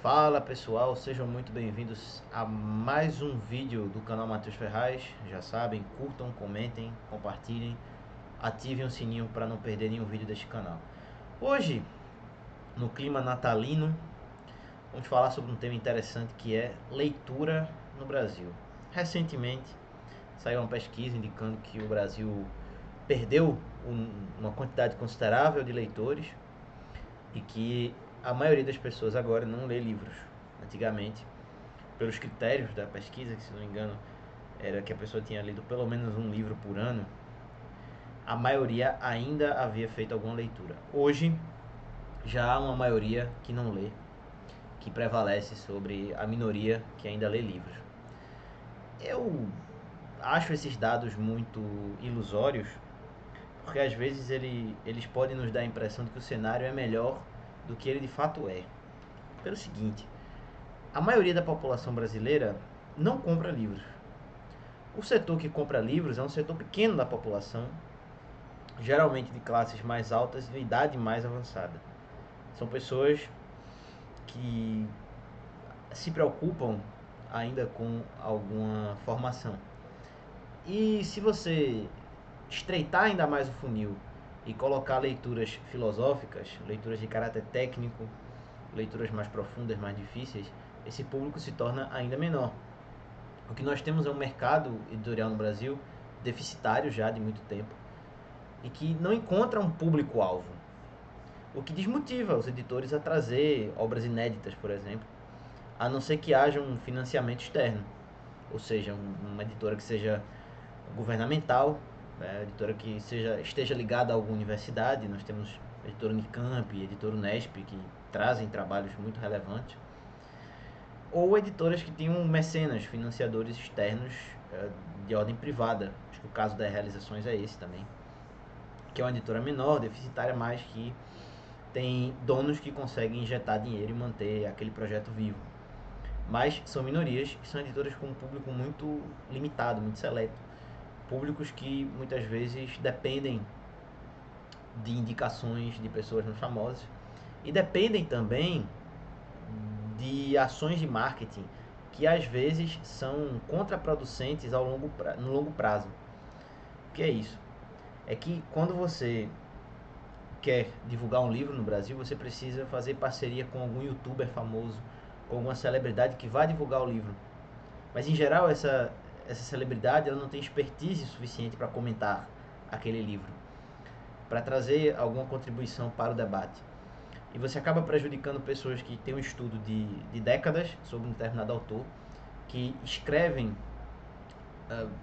Fala pessoal, sejam muito bem-vindos a mais um vídeo do canal Matheus Ferraz. Já sabem, curtam, comentem, compartilhem, ativem o sininho para não perder nenhum vídeo deste canal. Hoje, no clima natalino, vamos falar sobre um tema interessante que é leitura no Brasil. Recentemente, saiu uma pesquisa indicando que o Brasil perdeu uma quantidade considerável de leitores e que a maioria das pessoas agora não lê livros. Antigamente, pelos critérios da pesquisa, que se não me engano era que a pessoa tinha lido pelo menos um livro por ano, a maioria ainda havia feito alguma leitura. Hoje já há uma maioria que não lê, que prevalece sobre a minoria que ainda lê livros. Eu acho esses dados muito ilusórios, porque às vezes eles podem nos dar a impressão de que o cenário é melhor do que ele de fato é. Pelo seguinte, a maioria da população brasileira não compra livros. O setor que compra livros é um setor pequeno da população, geralmente de classes mais altas e de idade mais avançada. São pessoas que se preocupam ainda com alguma formação. E se você estreitar ainda mais o funil e colocar leituras filosóficas, leituras de caráter técnico, leituras mais profundas, mais difíceis, esse público se torna ainda menor. O que nós temos é um mercado editorial no Brasil deficitário já de muito tempo e que não encontra um público-alvo, o que desmotiva os editores a trazer obras inéditas, por exemplo, a não ser que haja um financiamento externo, ou seja, uma editora que seja governamental, editora que esteja ligada a alguma universidade. Nós temos a editora Unicamp, a editora Unesp, que trazem trabalhos muito relevantes, ou editoras que tenham mecenas, financiadores externos de ordem privada. Acho que o caso das realizações é esse também, que é uma editora menor, deficitária, mas que tem donos que conseguem injetar dinheiro e manter aquele projeto vivo. Mas são minorias e são editoras com um público muito limitado, muito seleto. Públicos que muitas vezes dependem de indicações de pessoas mais famosas e dependem também de ações de marketing que às vezes são contraproducentes no longo prazo. O que é isso? É que quando você quer divulgar um livro no Brasil, você precisa fazer parceria com algum youtuber famoso, com alguma celebridade que vá divulgar o livro. Mas em geral essa celebridade ela não tem expertise suficiente para comentar aquele livro, para trazer alguma contribuição para o debate. E você acaba prejudicando pessoas que têm um estudo de décadas sobre um determinado autor, que escrevem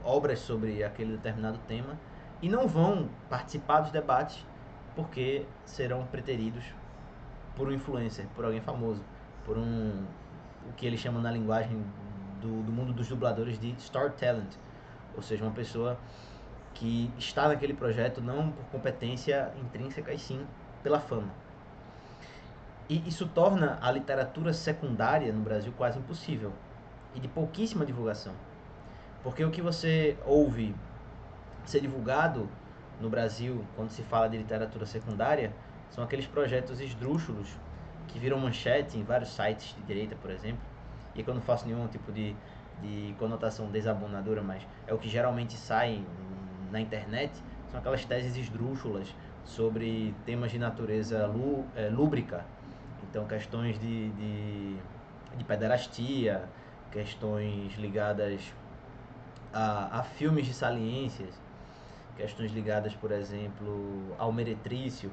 obras sobre aquele determinado tema e não vão participar dos debates porque serão preteridos por um influencer, por alguém famoso, por o que eles chamam na linguagem do mundo dos dubladores de star talent, ou seja, uma pessoa que está naquele projeto não por competência intrínseca e sim pela fama. E isso torna a literatura secundária no Brasil quase impossível e de pouquíssima divulgação, porque o que você ouve ser divulgado no Brasil quando se fala de literatura secundária são aqueles projetos esdrúxulos que viram manchete em vários sites de direita, por exemplo. E aqui eu não faço nenhum tipo de conotação desabonadora, mas é o que geralmente sai na internet, são aquelas teses esdrúxulas sobre temas de natureza lúbrica. Então, questões de pederastia, questões ligadas a filmes de saliências, questões ligadas, por exemplo, ao meretrício,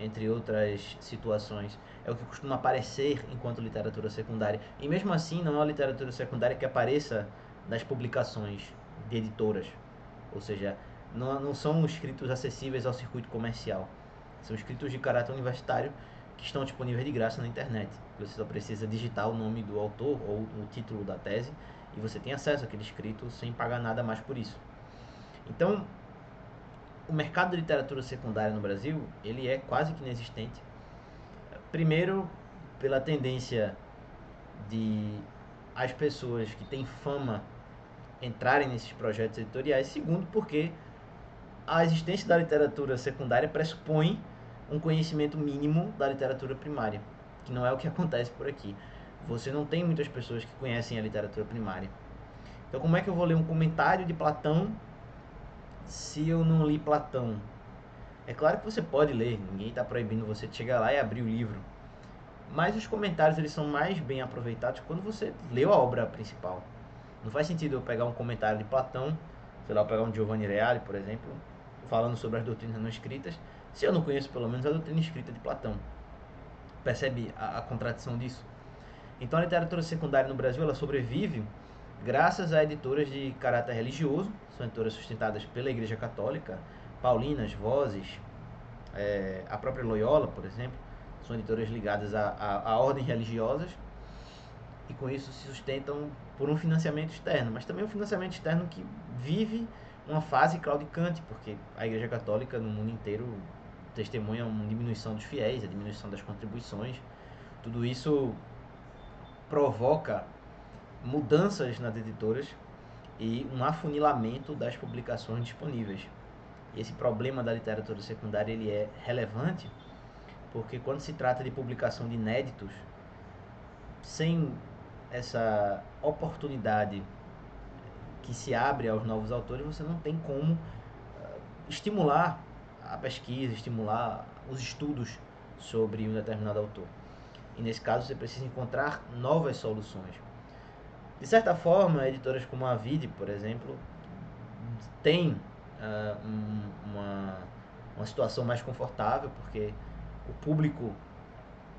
entre outras situações. É o que costuma aparecer enquanto literatura secundária. E mesmo assim, não é uma literatura secundária que apareça nas publicações de editoras. Ou seja, não são escritos acessíveis ao circuito comercial. São escritos de caráter universitário que estão disponíveis de graça na internet. Você só precisa digitar o nome do autor ou o título da tese e você tem acesso àquele escrito sem pagar nada mais por isso. Então, o mercado de literatura secundária no Brasil, ele é quase que inexistente. Primeiro, pela tendência de as pessoas que têm fama entrarem nesses projetos editoriais. Segundo, porque a existência da literatura secundária pressupõe um conhecimento mínimo da literatura primária, que não é o que acontece por aqui. você não tem muitas pessoas que conhecem a literatura primária. Então como é que eu vou ler um comentário de Platão se eu não li Platão? É claro que você pode ler, ninguém está proibindo você de chegar lá e abrir o livro. Mas os comentários eles são mais bem aproveitados quando você leu a obra principal. Não faz sentido eu pegar um comentário de Platão, sei lá, eu pegar um Giovanni Reale, por exemplo, falando sobre as doutrinas não escritas, se eu não conheço pelo menos a doutrina escrita de Platão. Percebe a contradição disso? Então a literatura secundária no Brasil ela sobrevive graças a editoras de caráter religioso, são editoras sustentadas pela Igreja Católica, Paulinas, Vozes, a própria Loyola, por exemplo, são editoras ligadas a ordens religiosas e com isso se sustentam por um financiamento externo, mas também um financiamento externo que vive uma fase claudicante, porque a Igreja Católica no mundo inteiro testemunha uma diminuição dos fiéis, a diminuição das contribuições. Tudo isso provoca mudanças nas editoras e um afunilamento das publicações disponíveis. Esse problema da literatura secundária ele é relevante porque quando se trata de publicação de inéditos, sem essa oportunidade que se abre aos novos autores, você não tem como estimular a pesquisa, estimular os estudos sobre um determinado autor. E nesse caso você precisa encontrar novas soluções. De certa forma, editoras como a Vide, por exemplo, têm uma situação mais confortável, porque o público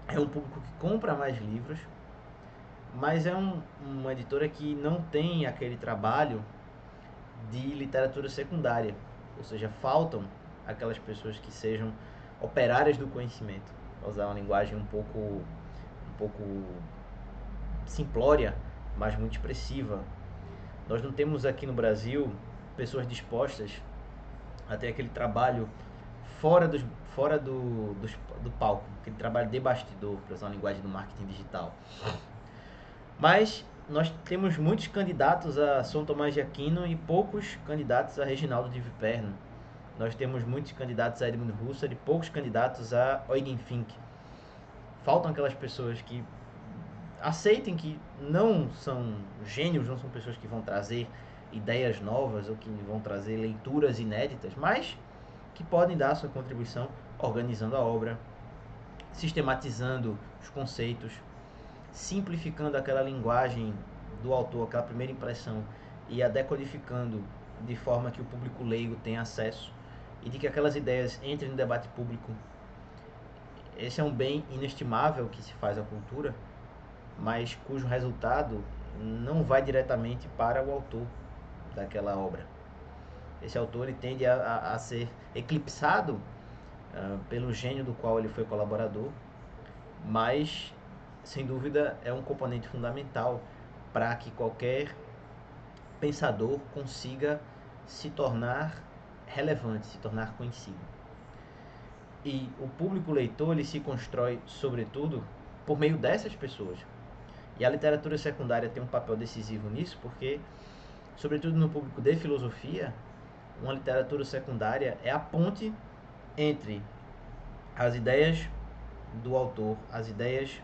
é um público que compra mais livros, mas é uma editora que não tem aquele trabalho de literatura secundária, ou seja, faltam aquelas pessoas que sejam operárias do conhecimento, para usar uma linguagem um pouco simplória, mas muito expressiva. Nós não temos aqui no Brasil pessoas dispostas a ter aquele trabalho fora do palco, aquele trabalho de bastidor, para usar uma linguagem do marketing digital. Mas nós temos muitos candidatos a São Tomás de Aquino e poucos candidatos a Reginaldo de Viperno. Nós temos muitos candidatos a Edmund Husserl e poucos candidatos a Eugen Fink. Faltam aquelas pessoas que aceitem que não são gênios, não são pessoas que vão trazer ideias novas ou que vão trazer leituras inéditas, mas que podem dar a sua contribuição organizando a obra, sistematizando os conceitos, simplificando aquela linguagem do autor, aquela primeira impressão, e a decodificando de forma que o público leigo tenha acesso e de que aquelas ideias entrem no debate público. Esse é um bem inestimável que se faz à cultura, mas cujo resultado não vai diretamente para o autor daquela obra. Esse autor ele tende a ser eclipsado pelo gênio do qual ele foi colaborador, mas sem dúvida é um componente fundamental para que qualquer pensador consiga se tornar relevante, se tornar conhecido. E o público leitor ele se constrói sobretudo por meio dessas pessoas. E a literatura secundária tem um papel decisivo nisso, porque sobretudo no público de filosofia, uma literatura secundária é a ponte entre as ideias do autor, as ideias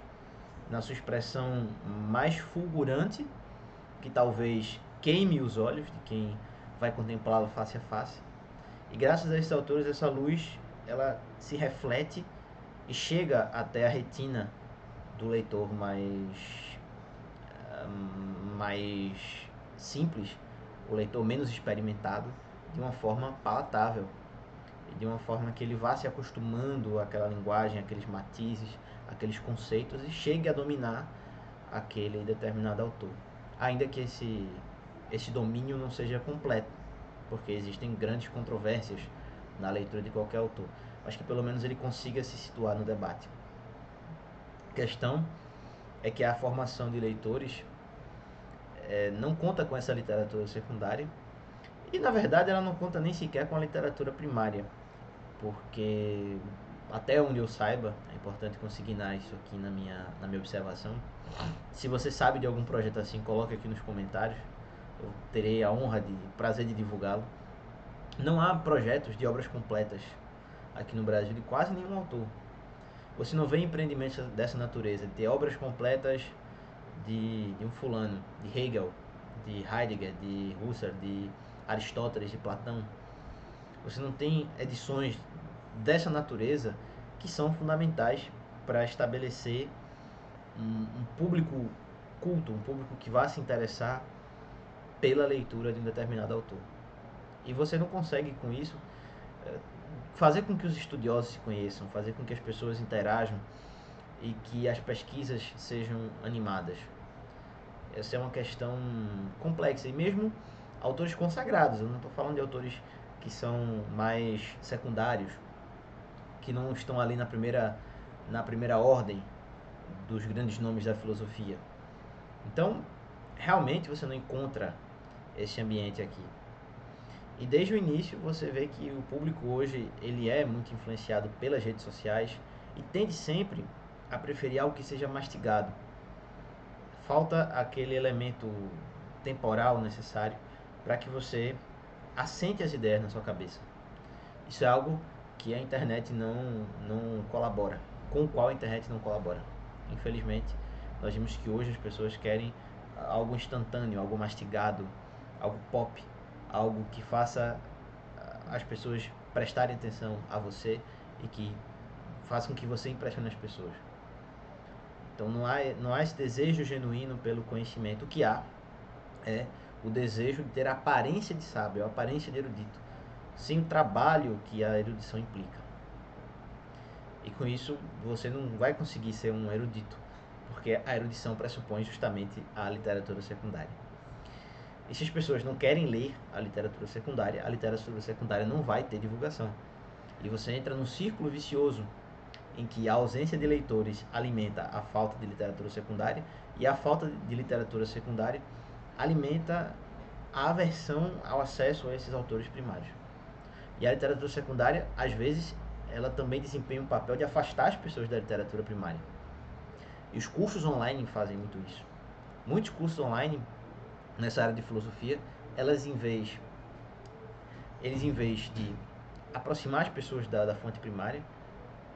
na sua expressão mais fulgurante, que talvez queime os olhos de quem vai contemplá-lo face a face. E graças a esses autores, essa luz ela se reflete e chega até a retina do leitor mais simples, o leitor menos experimentado, de uma forma palatável, de uma forma que ele vá se acostumando àquela linguagem, àqueles matizes, àqueles conceitos e chegue a dominar aquele determinado autor. Ainda que esse domínio não seja completo, porque existem grandes controvérsias na leitura de qualquer autor, mas que pelo menos ele consiga se situar no debate. A questão é que a formação de leitores não conta com essa literatura secundária e na verdade ela não conta nem sequer com a literatura primária, porque até onde eu saiba, é importante consignar isso aqui na minha observação. Se você sabe de algum projeto assim, coloque aqui nos comentários, eu terei a honra e prazer de divulgá-lo. Não há projetos de obras completas aqui no Brasil de quase nenhum autor. Você não vê empreendimentos dessa natureza, de obras completas de um fulano, de Hegel, de Heidegger, de Husserl, de Aristóteles, de Platão. Você não tem edições dessa natureza que são fundamentais para estabelecer um público culto, um público que vá se interessar pela leitura de um determinado autor. E você não consegue com isso fazer com que os estudiosos se conheçam, fazer com que as pessoas interajam e que as pesquisas sejam animadas. Essa é uma questão complexa. E mesmo autores consagrados, eu não estou falando de autores que são mais secundários, que não estão ali na primeira ordem dos grandes nomes da filosofia. Então, realmente você não encontra esse ambiente aqui. E desde o início você vê que o público hoje ele é muito influenciado pelas redes sociais e tende sempre a preferir algo que seja mastigado. Falta aquele elemento temporal necessário para que você assente as ideias na sua cabeça. Isso é algo que a internet não colabora, com o qual a internet não colabora. Infelizmente, nós vimos que hoje as pessoas querem algo instantâneo, algo mastigado, algo pop, algo que faça as pessoas prestarem atenção a você e que faça com que você impressione as pessoas. Então não há esse desejo genuíno pelo conhecimento. O que há é o desejo de ter a aparência de sábio, a aparência de erudito, sem o trabalho que a erudição implica. E com isso você não vai conseguir ser um erudito, porque a erudição pressupõe justamente a literatura secundária. E se as pessoas não querem ler a literatura secundária não vai ter divulgação. E você entra num círculo vicioso em que a ausência de leitores alimenta a falta de literatura secundária e a falta de literatura secundária alimenta a aversão ao acesso a esses autores primários. E a literatura secundária, às vezes, ela também desempenha um papel de afastar as pessoas da literatura primária. E os cursos online fazem muito isso. Muitos cursos online nessa área de filosofia, eles em vez de aproximar as pessoas da fonte primária,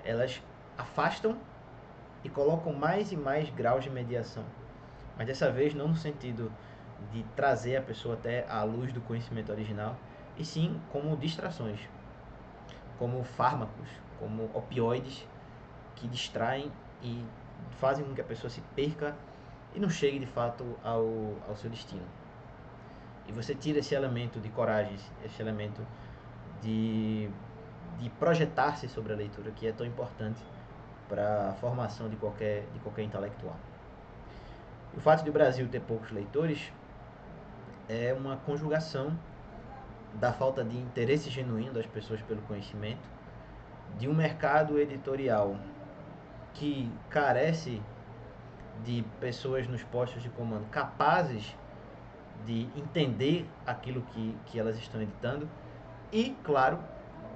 elas afastam e colocam mais e mais graus de mediação. Mas dessa vez não no sentido de trazer a pessoa até a luz do conhecimento original, e sim como distrações, como fármacos, como opioides que distraem e fazem com que a pessoa se perca e não chegue de fato ao seu destino. E você tira esse elemento de coragem, esse elemento de projetar-se sobre a leitura, que é tão importante para a formação de qualquer intelectual. E o fato de o Brasil ter poucos leitores é uma conjugação da falta de interesse genuíno das pessoas pelo conhecimento, de um mercado editorial que carece de pessoas nos postos de comando capazes de entender aquilo que elas estão editando e, claro,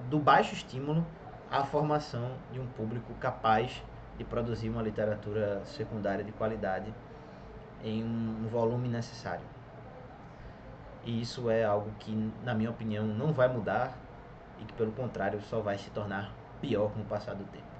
do baixo estímulo à formação de um público capaz de produzir uma literatura secundária de qualidade em um volume necessário. E isso é algo que, na minha opinião, não vai mudar e que, pelo contrário, só vai se tornar pior com o passar do tempo.